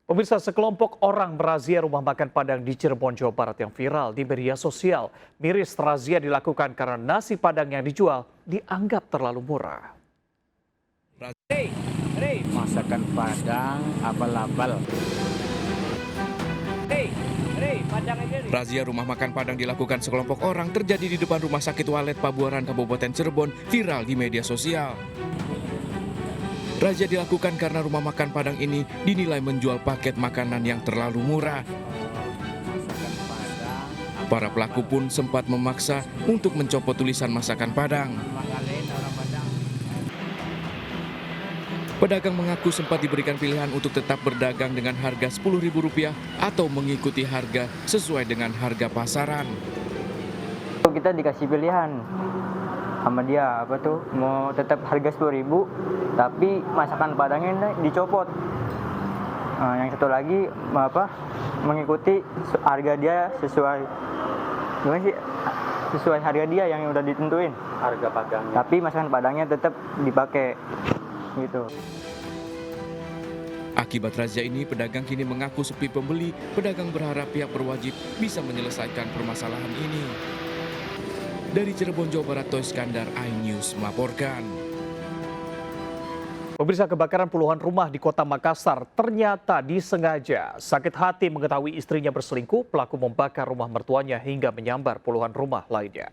Pemirsa, sekelompok orang merazia rumah makan Padang di Cirebon, Jawa Barat yang viral di media sosial. Miris razia dilakukan karena nasi Padang yang dijual dianggap terlalu murah. Masakan Padang abal-abal. Razia rumah makan Padang dilakukan sekelompok orang terjadi di depan Rumah Sakit Walet Pabuaran, Kabupaten Cirebon, viral di media sosial. Razia dilakukan karena rumah makan Padang ini dinilai menjual paket makanan yang terlalu murah. Para pelaku pun sempat memaksa untuk mencopot tulisan masakan Padang. Pedagang mengaku sempat diberikan pilihan untuk tetap berdagang dengan harga Rp10.000 atau mengikuti harga sesuai dengan harga pasaran. Kita dikasih pilihan sama dia mau tetap harga 10.000 tapi masakan Padangnya dicopot. Yang satu lagi mengikuti harga dia sesuai harga dia yang udah ditentuin harga Padangnya. Tapi masakan Padangnya tetap dipakai gitu. Akibat razia ini, pedagang kini mengaku sepi pembeli. Pedagang berharap pihak berwajib bisa menyelesaikan permasalahan ini. Dari Cirebon, Jawa Barat, Toy Skandar, iNews melaporkan. Pemirsa, kebakaran puluhan rumah di kota Makassar ternyata disengaja. Sakit hati mengetahui istrinya berselingkuh, pelaku membakar rumah mertuanya hingga menyambar puluhan rumah lainnya.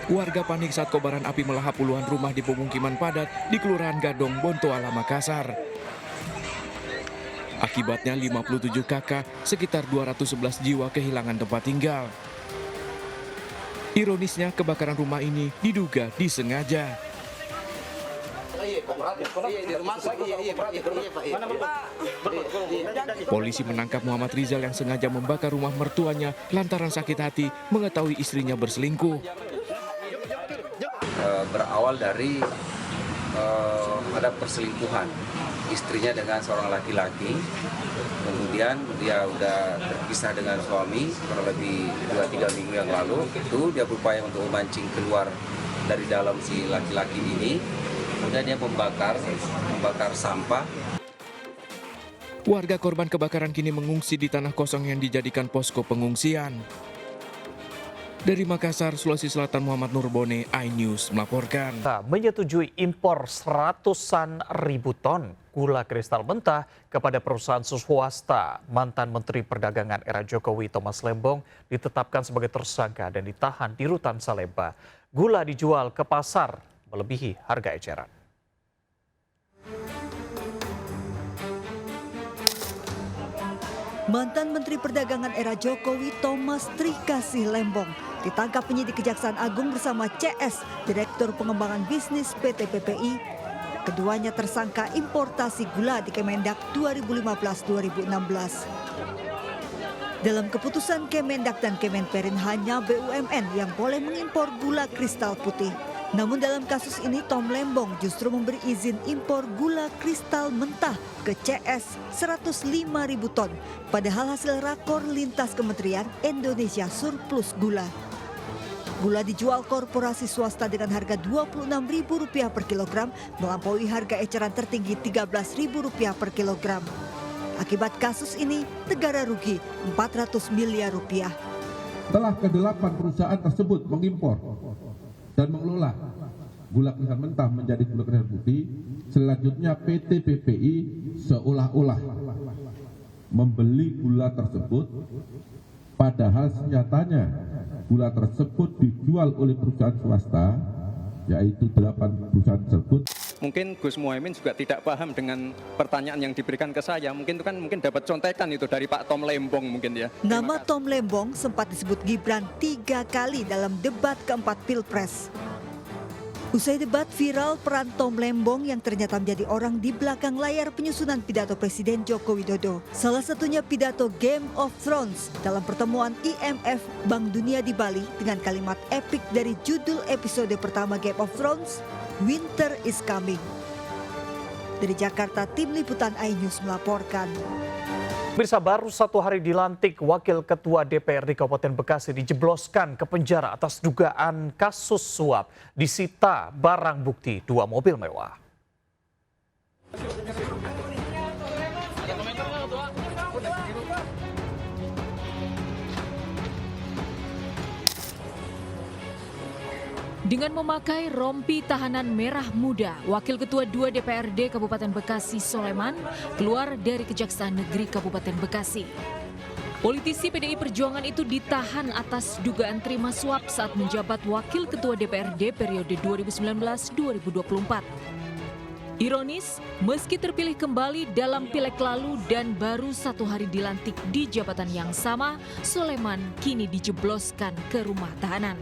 Warga panik saat kobaran api melahap puluhan rumah di pemukiman padat di Kelurahan Gadong, Bontoala, Makassar. Akibatnya 57 kakak, sekitar 211 jiwa kehilangan tempat tinggal. Ironisnya, kebakaran rumah ini diduga disengaja. Polisi menangkap Muhammad Rizal yang sengaja membakar rumah mertuanya lantaran sakit hati mengetahui istrinya berselingkuh. Berawal dari ada perselingkuhan istrinya dengan seorang laki-laki, kemudian dia udah terpisah dengan suami kurang lebih 2-3 minggu yang lalu. Itu dia berupaya untuk memancing keluar dari dalam si laki-laki ini, kemudian dia membakar sampah. Warga korban kebakaran kini mengungsi di tanah kosong yang dijadikan posko pengungsian. Dari Makassar, Sulawesi Selatan, Muhammad Nurbone, iNews melaporkan. Menyetujui impor ratusan ribu ton gula kristal mentah kepada perusahaan swasta. Mantan Menteri Perdagangan era Jokowi Thomas Lembong ditetapkan sebagai tersangka dan ditahan di Rutan Salemba. Gula dijual ke pasar melebihi harga eceran. Mantan Menteri Perdagangan era Jokowi Thomas Trikasih Lembong ditangkap penyidik Kejaksaan Agung bersama CS, Direktur Pengembangan Bisnis PT PPI. Keduanya tersangka importasi gula di Kemendak 2015-2016. Dalam keputusan Kemendak dan Kemenperin hanya BUMN yang boleh mengimpor gula kristal putih. Namun dalam kasus ini Tom Lembong justru memberi izin impor gula kristal mentah ke CS 105.000 ton. Padahal hasil rakor lintas kementerian Indonesia surplus gula. Gula dijual korporasi swasta dengan harga Rp26.000 per kilogram, melampaui harga eceran tertinggi Rp13.000 per kilogram. Akibat kasus ini, negara rugi Rp400 miliar. Telah ke-8 perusahaan tersebut mengimpor dan mengelola gula kristal mentah menjadi gula kristal putih. Selanjutnya PT PPI seolah-olah membeli gula tersebut, padahal nyatanya gula tersebut dijual oleh perusahaan swasta, yaitu 8 perusahaan tersebut. Mungkin Gus Muhaimin juga tidak paham dengan pertanyaan yang diberikan ke saya. Mungkin itu kan dapat contekan itu dari Pak Tom Lembong mungkin ya. Nama Tom Lembong sempat disebut Gibran 3 kali dalam debat keempat Pilpres. Usai debat viral peran Tom Lembong yang ternyata menjadi orang di belakang layar penyusunan pidato Presiden Joko Widodo. Salah satunya pidato Game of Thrones dalam pertemuan IMF Bank Dunia di Bali dengan kalimat epik dari judul episode pertama Game of Thrones, Winter is Coming. Dari Jakarta, tim liputan iNews melaporkan. Pemirsa, baru 1 hari dilantik, Wakil Ketua DPRD Kabupaten Bekasi dijebloskan ke penjara atas dugaan kasus suap. Disita barang bukti 2 mobil mewah. Dengan memakai rompi tahanan merah muda, Wakil Ketua 2 DPRD Kabupaten Bekasi Soleman keluar dari Kejaksaan Negeri Kabupaten Bekasi. Politisi PDI Perjuangan itu ditahan atas dugaan terima suap saat menjabat Wakil Ketua DPRD periode 2019-2024. Ironis, meski terpilih kembali dalam pileg lalu dan baru 1 hari dilantik di jabatan yang sama, Soleman kini dijebloskan ke rumah tahanan.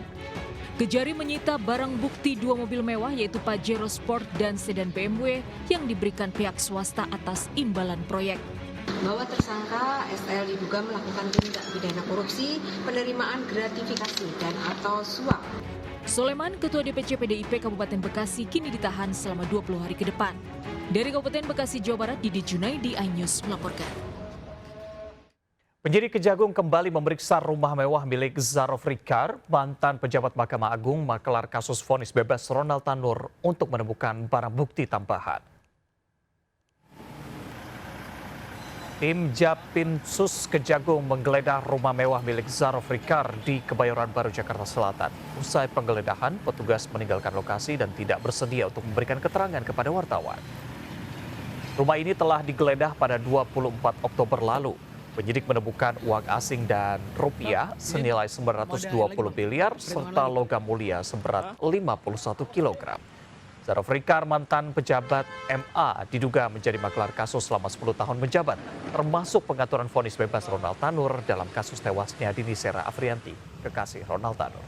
Kejari menyita barang bukti 2 mobil mewah yaitu Pajero Sport dan sedan BMW yang diberikan pihak swasta atas imbalan proyek. Bahwa tersangka SL diduga melakukan tindak pidana korupsi, penerimaan gratifikasi dan atau suap. Soleman, Ketua DPC PDIP Kabupaten Bekasi kini ditahan selama 20 hari ke depan. Dari Kabupaten Bekasi, Jawa Barat, Didi Junaidi, iNews melaporkan. Penyidik Kejagung kembali memeriksa rumah mewah milik Zarof Rikar, mantan pejabat Mahkamah Agung makelar kasus vonis bebas Ronald Tanur untuk menemukan barang bukti tambahan. Tim Japinsus Kejagung menggeledah rumah mewah milik Zarof Rikar di Kebayoran Baru, Jakarta Selatan. Usai penggeledahan, petugas meninggalkan lokasi dan tidak bersedia untuk memberikan keterangan kepada wartawan. Rumah ini telah digeledah pada 24 Oktober lalu. Penyidik menemukan uang asing dan rupiah senilai 920 miliar serta logam mulia seberat 51 kg. Zarof Rikar, mantan pejabat MA, diduga menjadi makelar kasus selama 10 tahun menjabat, termasuk pengaturan vonis bebas Ronald Tanur dalam kasus tewasnya Dini Sera Afrianti, kekasih Ronald Tanur.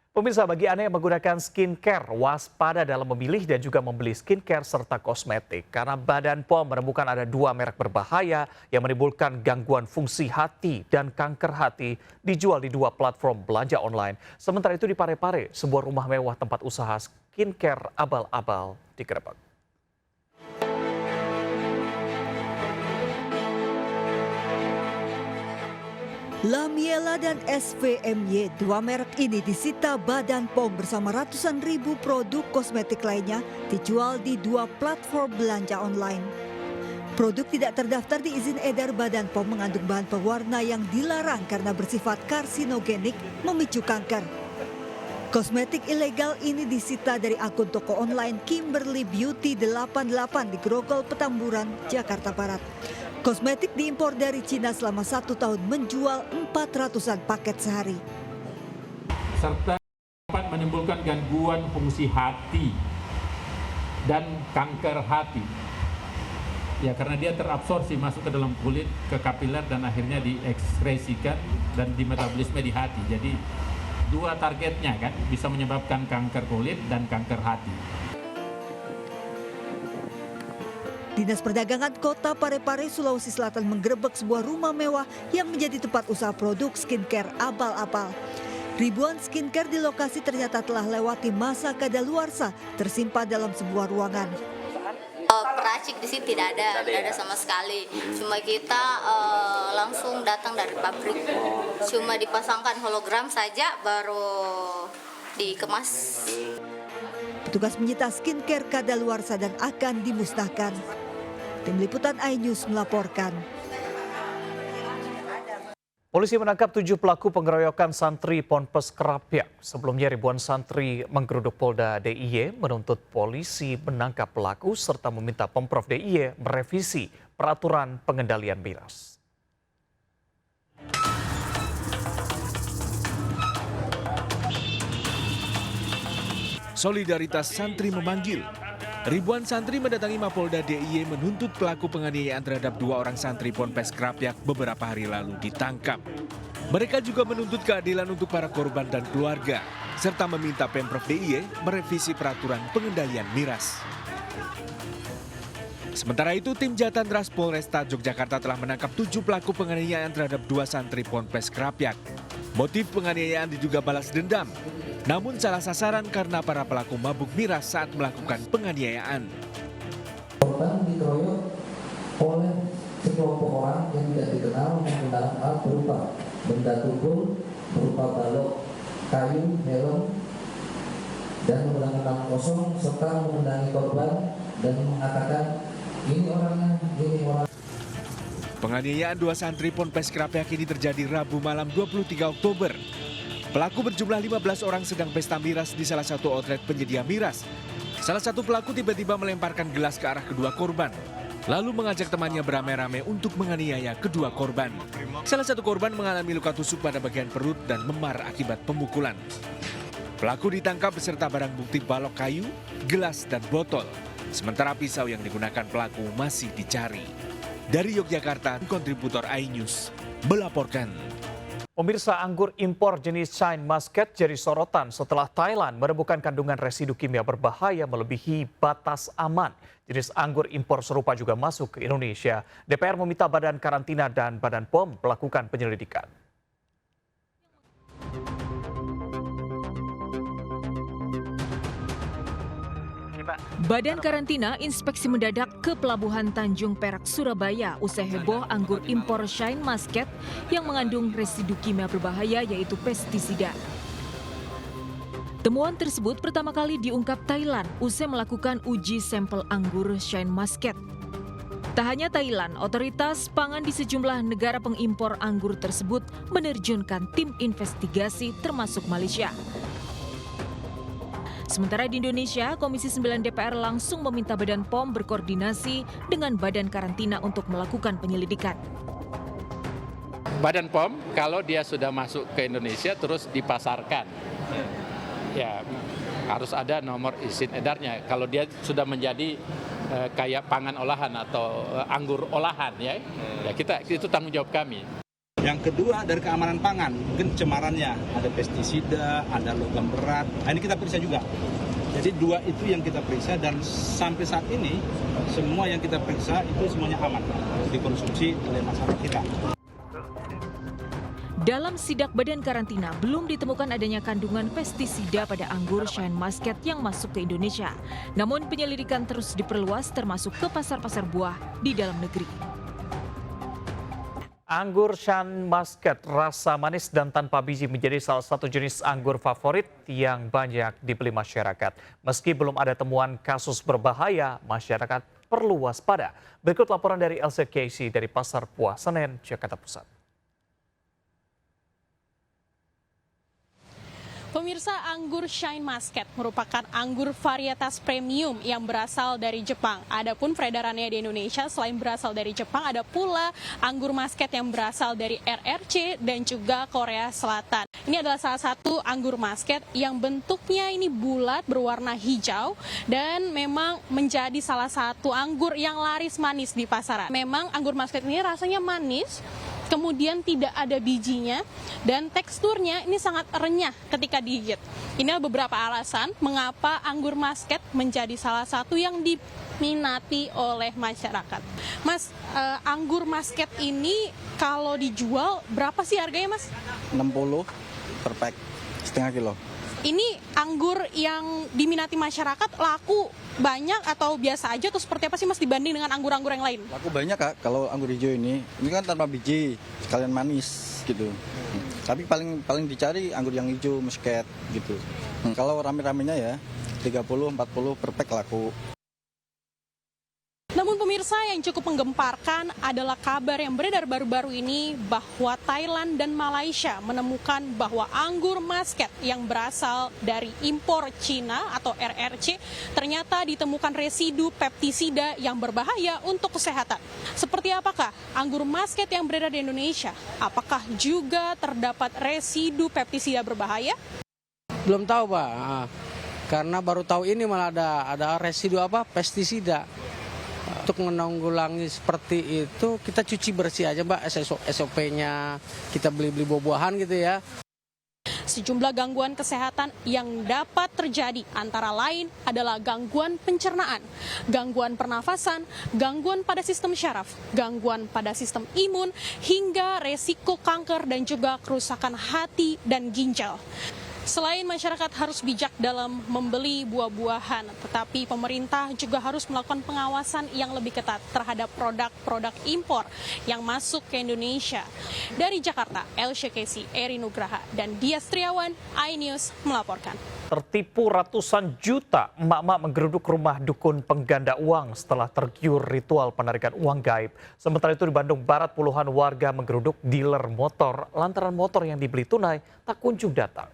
Pemirsa, bagi Anda yang menggunakan skincare, waspada dalam memilih dan juga membeli skincare serta kosmetik. Karena Badan POM menemukan ada 2 merek berbahaya yang menimbulkan gangguan fungsi hati dan kanker hati dijual di 2 platform belanja online. Sementara itu di Parepare, sebuah rumah mewah tempat usaha skincare abal-abal digerebek. Lamiela dan SVMY, 2 merek ini disita Badan POM bersama ratusan ribu produk kosmetik lainnya dijual di 2 platform belanja online. Produk tidak terdaftar di izin edar Badan POM mengandung bahan pewarna yang dilarang karena bersifat karsinogenik, memicu kanker. Kosmetik ilegal ini disita dari akun toko online Kimberly Beauty 88 di Grogol, Petamburan, Jakarta Barat. Kosmetik diimpor dari Cina selama 1 tahun menjual 400-an paket sehari. Serta dapat menimbulkan gangguan fungsi hati dan kanker hati. Ya, karena dia terabsorpsi masuk ke dalam kulit, ke kapiler dan akhirnya diekskresikan dan di metabolisme di hati. Jadi 2 targetnya kan, bisa menyebabkan kanker kulit dan kanker hati. Dinas Perdagangan Kota Parepare, Sulawesi Selatan menggerebek sebuah rumah mewah yang menjadi tempat usaha produk skincare abal-abal. Ribuan skincare di lokasi ternyata telah lewati masa kadaluarsa, tersimpan dalam sebuah ruangan. Peracik di sini tidak ada sama sekali. Cuma kita langsung datang dari pabrik. Cuma dipasangkan hologram saja baru dikemas. Petugas menyita skincare kadaluarsa dan akan dimusnahkan. Tim Liputan iNews melaporkan. Polisi menangkap 7 pelaku pengeroyokan santri Ponpes Kerapyak. Sebelumnya ribuan santri menggeruduk Polda DIY menuntut polisi menangkap pelaku serta meminta Pemprov DIY merevisi peraturan pengendalian miras. Solidaritas santri memanggil. Ribuan santri mendatangi Mapolda DIY menuntut pelaku penganiayaan terhadap 2 orang santri Ponpes Kerapyak beberapa hari lalu ditangkap. Mereka juga menuntut keadilan untuk para korban dan keluarga, serta meminta Pemprov DIY merevisi peraturan pengendalian miras. Sementara itu, tim Jatantras Polresta Yogyakarta telah menangkap 7 pelaku penganiayaan terhadap 2 santri Ponpes Krapyak. Motif penganiayaan diduga balas dendam, namun salah sasaran karena para pelaku mabuk miras saat melakukan penganiayaan. Korban dikeroyok oleh sekelompok orang yang tidak dikenal menggunakan alat berupa benda tumpul, berupa balok, kayu, helm, dan menggunakan tangan kosong serta mengendangi korban dan mengatakan ini orangnya, ini orang. Penganiayaan 2 santri Ponpes Krapyak ini terjadi Rabu malam 23 Oktober. Pelaku berjumlah 15 orang sedang pesta miras di salah satu outlet penyedia miras. Salah satu pelaku tiba-tiba melemparkan gelas ke arah kedua korban, lalu mengajak temannya beramai-ramai untuk menganiaya kedua korban. Salah satu korban mengalami luka tusuk pada bagian perut dan memar akibat pemukulan. Pelaku ditangkap beserta barang bukti balok kayu, gelas, dan botol. Sementara pisau yang digunakan pelaku masih dicari. Dari Yogyakarta, kontributor iNews melaporkan. Pemirsa, anggur impor jenis Shine Muscat jadi sorotan setelah Thailand menemukan kandungan residu kimia berbahaya melebihi batas aman. Jenis anggur impor serupa juga masuk ke Indonesia. DPR meminta Badan Karantina dan Badan POM melakukan penyelidikan. Badan Karantina inspeksi mendadak ke Pelabuhan Tanjung Perak, Surabaya usai heboh anggur impor Shine Muscat yang mengandung residu kimia berbahaya yaitu pestisida. Temuan tersebut pertama kali diungkap Thailand usai melakukan uji sampel anggur Shine Muscat. Tak hanya Thailand, otoritas pangan di sejumlah negara pengimpor anggur tersebut menerjunkan tim investigasi termasuk Malaysia. Sementara di Indonesia, Komisi 9 DPR langsung meminta Badan POM berkoordinasi dengan Badan Karantina untuk melakukan penyelidikan. Badan POM kalau dia sudah masuk ke Indonesia terus dipasarkan, ya harus ada nomor izin edarnya. Kalau dia sudah menjadi kayak pangan olahan atau anggur olahan, ya kita itu tanggung jawab kami. Yang kedua dari keamanan pangan, mungkin cemarannya, ada pestisida, ada logam berat, ini kita periksa juga. Jadi 2 itu yang kita periksa dan sampai saat ini semua yang kita periksa itu semuanya aman dikonsumsi oleh masyarakat kita. Dalam sidak Badan Karantina, belum ditemukan adanya kandungan pestisida pada anggur Shine Muscat yang masuk ke Indonesia. Namun penyelidikan terus diperluas termasuk ke pasar-pasar buah di dalam negeri. Anggur Shine Muscat rasa manis dan tanpa biji menjadi salah satu jenis anggur favorit yang banyak dibeli masyarakat. Meski belum ada temuan kasus berbahaya, masyarakat perlu waspada. Berikut laporan dari Elsa Casey dari Pasar Buah Senen, Jakarta Pusat. Pemirsa, anggur Shine Muscat merupakan anggur varietas premium yang berasal dari Jepang. Adapun peredarannya di Indonesia selain berasal dari Jepang, ada pula anggur Muscat yang berasal dari RRC dan juga Korea Selatan. Ini adalah salah satu anggur Muscat yang bentuknya ini bulat berwarna hijau dan memang menjadi salah satu anggur yang laris manis di pasaran. Memang anggur Muscat ini rasanya manis, kemudian tidak ada bijinya, dan teksturnya ini sangat renyah ketika digigit. Ini adalah beberapa alasan mengapa anggur Muscat menjadi salah satu yang diminati oleh masyarakat. Mas, anggur Muscat ini kalau dijual berapa sih harganya, Mas? 60 per pack, setengah kilo. Ini anggur yang diminati masyarakat laku banyak atau biasa aja atau seperti apa sih, Mas, dibanding dengan anggur-anggur yang lain? Laku banyak, Kak, kalau anggur hijau ini kan tanpa biji, sekalian manis gitu. Tapi paling dicari anggur yang hijau Muscat gitu. Kalau rame-ramenya ya 30-40 per pack laku. Namun pemirsa, yang cukup menggemparkan adalah kabar yang beredar baru-baru ini bahwa Thailand dan Malaysia menemukan bahwa anggur Muscat yang berasal dari impor Cina atau RRC ternyata ditemukan residu pestisida yang berbahaya untuk kesehatan. Seperti apakah anggur Muscat yang beredar di Indonesia? Apakah juga terdapat residu pestisida berbahaya? Belum tahu, Pak. Karena baru tahu ini malah ada residu pestisida. Untuk menanggulangi seperti itu, kita cuci bersih aja, Mbak, SOP-nya, kita beli buah-buahan gitu ya. sejumlah gangguan kesehatan yang dapat terjadi antara lain adalah gangguan pencernaan, gangguan pernafasan, gangguan pada sistem syaraf, gangguan pada sistem imun, hingga resiko kanker dan juga kerusakan hati dan ginjal. Selain masyarakat harus bijak dalam membeli buah-buahan, tetapi pemerintah juga harus melakukan pengawasan yang lebih ketat terhadap produk-produk impor yang masuk ke Indonesia. Dari Jakarta, Elsya Kesi, Eri Nugraha, dan Dia Triawan, iNews melaporkan. Tertipu ratusan juta, emak-emak menggeruduk rumah dukun pengganda uang setelah tergiur ritual penarikan uang gaib. Sementara itu di Bandung Barat, puluhan warga menggeruduk dealer motor lantaran motor yang dibeli tunai tak kunjung datang.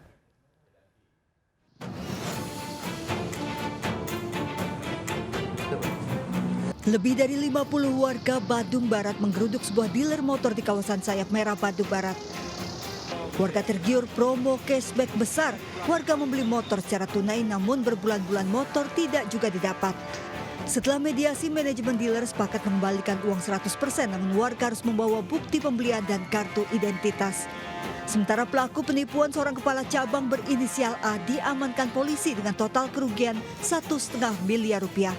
Lebih dari 50 warga Bandung Barat menggeruduk sebuah dealer motor di kawasan Sayap Merah, Bandung Barat. Warga tergiur promo cashback besar. Warga membeli motor secara tunai namun berbulan-bulan motor tidak juga didapat. Setelah mediasi, manajemen dealer sepakat mengembalikan uang 100%, namun warga harus membawa bukti pembelian dan kartu identitas. Sementara pelaku penipuan seorang kepala cabang berinisial A diamankan polisi dengan total kerugian 1,5 miliar rupiah.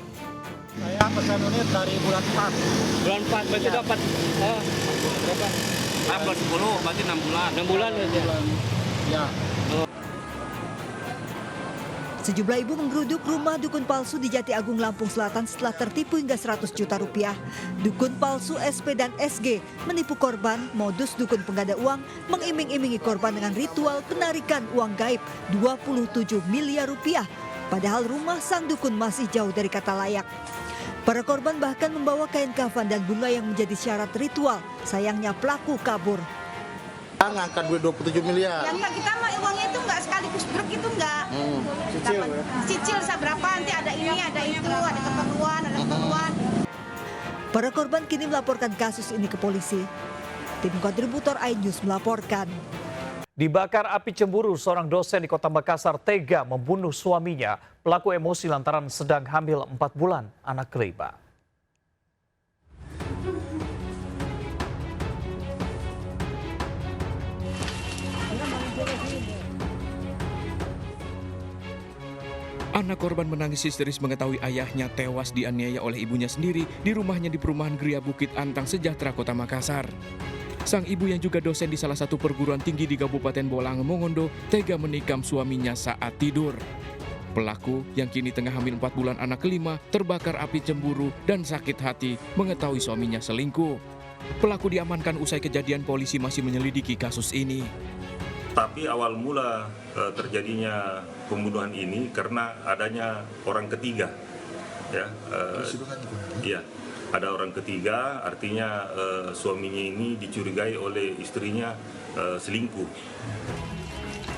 Saya pesan unit dari bulan 4. Bulan 4 berarti dapat berapa? Bulan 10, berarti 6 bulan. 6 bulan berarti. Ya. Sejumlah ibu menggeruduk rumah dukun palsu di Jati Agung, Lampung Selatan setelah tertipu hingga 100 juta rupiah. Dukun palsu SP dan SG menipu korban. Modus dukun pengganda uang mengiming-imingi korban dengan ritual penarikan uang gaib 27 miliar rupiah. Padahal rumah sang dukun masih jauh dari kata layak. Para korban bahkan membawa kain kafan dan bunga yang menjadi syarat ritual. Sayangnya pelaku kabur. Ngangkat duit 27 miliar. Yang kita mah uangnya itu nggak sekaligus brek itu nggak. Cicil ya? Cicil seberapa, nanti ada ini, ada itu, ada keperluan, ada keperluan. Para korban kini melaporkan kasus ini ke polisi. Tim kontributor iNews melaporkan. Dibakar api cemburu, seorang dosen di Kota Makassar tega membunuh suaminya. Pelaku emosi lantaran sedang hamil 4 bulan anak keliba. Anak korban menangis histeris mengetahui ayahnya tewas dianiaya oleh ibunya sendiri di rumahnya di perumahan Gria Bukit Antang Sejahtera, Kota Makassar. Sang ibu yang juga dosen di salah satu perguruan tinggi di Kabupaten Bolang, Mongondo, tega menikam suaminya saat tidur. Pelaku yang kini tengah hamil 4 bulan anak kelima terbakar api cemburu dan sakit hati mengetahui suaminya selingkuh. Pelaku diamankan usai kejadian, polisi masih menyelidiki kasus ini. Tapi awal mula terjadinya pembunuhan ini karena adanya orang ketiga. Ya, ada orang ketiga, artinya suaminya ini dicurigai oleh istrinya selingkuh.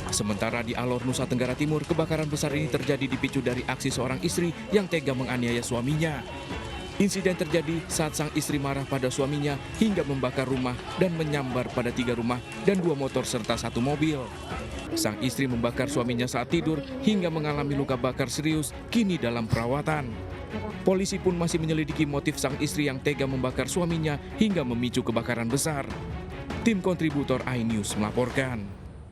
Sementara di Alor, Nusa Tenggara Timur, kebakaran besar ini terjadi dipicu dari aksi seorang istri yang tega menganiaya suaminya. Insiden terjadi saat sang istri marah pada suaminya hingga membakar rumah dan menyambar pada 3 rumah dan 2 motor serta 1 mobil. Sang istri membakar suaminya saat tidur hingga mengalami luka bakar serius, kini dalam perawatan. Polisi pun masih menyelidiki motif sang istri yang tega membakar suaminya hingga memicu kebakaran besar. Tim kontributor iNews melaporkan.